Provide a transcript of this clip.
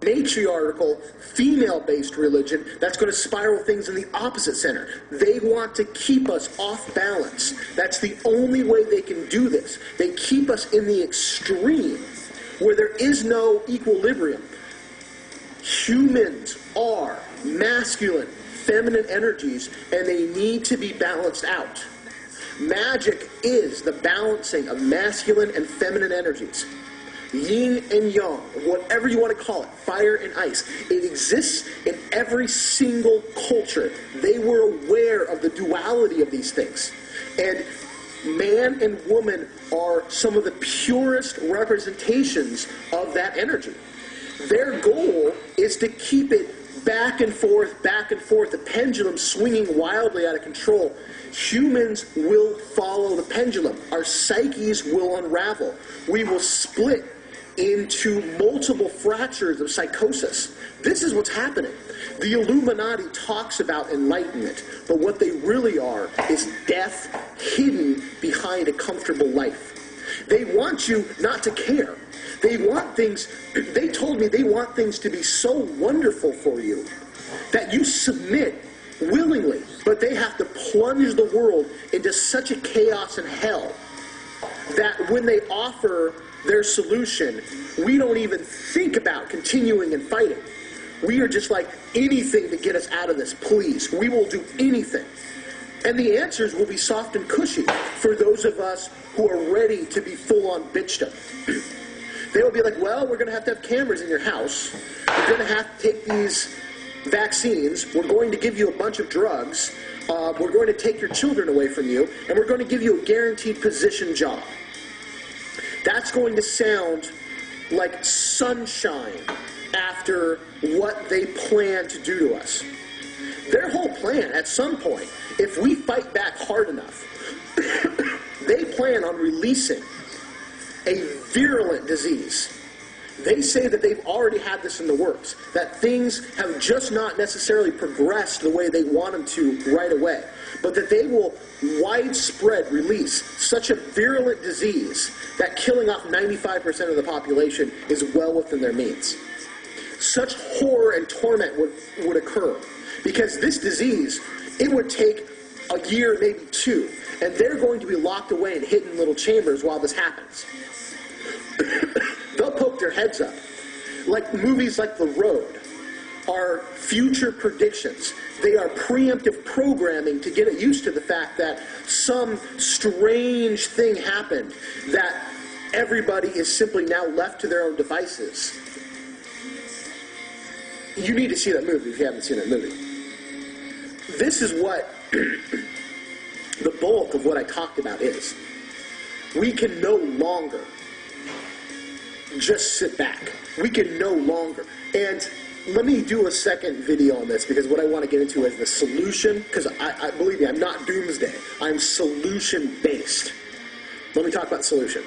matriarchal, female-based religion that's going to spiral things in the opposite center. They want to keep us off balance. That's the only way they can do this. They keep us in the extreme where there is no equilibrium. Humans are masculine, feminine energies, and they need to be balanced out. Magic is the balancing of masculine and feminine energies. Yin and yang, whatever you want to call it, fire and ice. It exists in every single culture. They were aware of the duality of these things. And man and woman are some of the purest representations of that energy. Their goal is to keep it back and forth, the pendulum swinging wildly out of control. Humans will follow the pendulum. Our psyches will unravel. We will split into multiple fractures of psychosis. This is what's happening. The Illuminati talks about enlightenment, but what they really are is death hidden behind a comfortable life. They want you not to care. They want things, they told me they want things to be so wonderful for you that you submit willingly, but they have to plunge the world into such a chaos and hell that when they offer their solution, we don't even think about continuing and fighting. We are just like, anything to get us out of this, please. We will do anything. And the answers will be soft and cushy for those of us who are ready to be full-on bitched. They will be like, well, we're going to have cameras in your house. We're going to have to take these vaccines. We're going to give you a bunch of drugs. We're going to take your children away from you. And we're going to give you a guaranteed position job. That's going to sound like sunshine after what they plan to do to us. Their whole plan, at some point, if we fight back hard enough, they plan on releasing a virulent disease. They say that they've already had this in the works, that things have just not necessarily progressed the way they want them to right away, but that they will widespread release such a virulent disease that killing off 95% of the population is well within their means. Such horror and torment would occur, because this disease, it would take a year, maybe two, and they're going to be locked away in hidden little chambers while this happens. They'll poke their heads up. Like movies like The Road are future predictions. They are preemptive programming to get it used to the fact that some strange thing happened, that everybody is simply now left to their own devices. You need to see that movie if you haven't seen that movie. This is what the bulk of what I talked about is. We can no longer just sit back. We can no longer. And let me do a second video on this, because what I want to get into is the solution, because I believe me, I'm not doomsday. I'm solution-based. Let me talk about solution.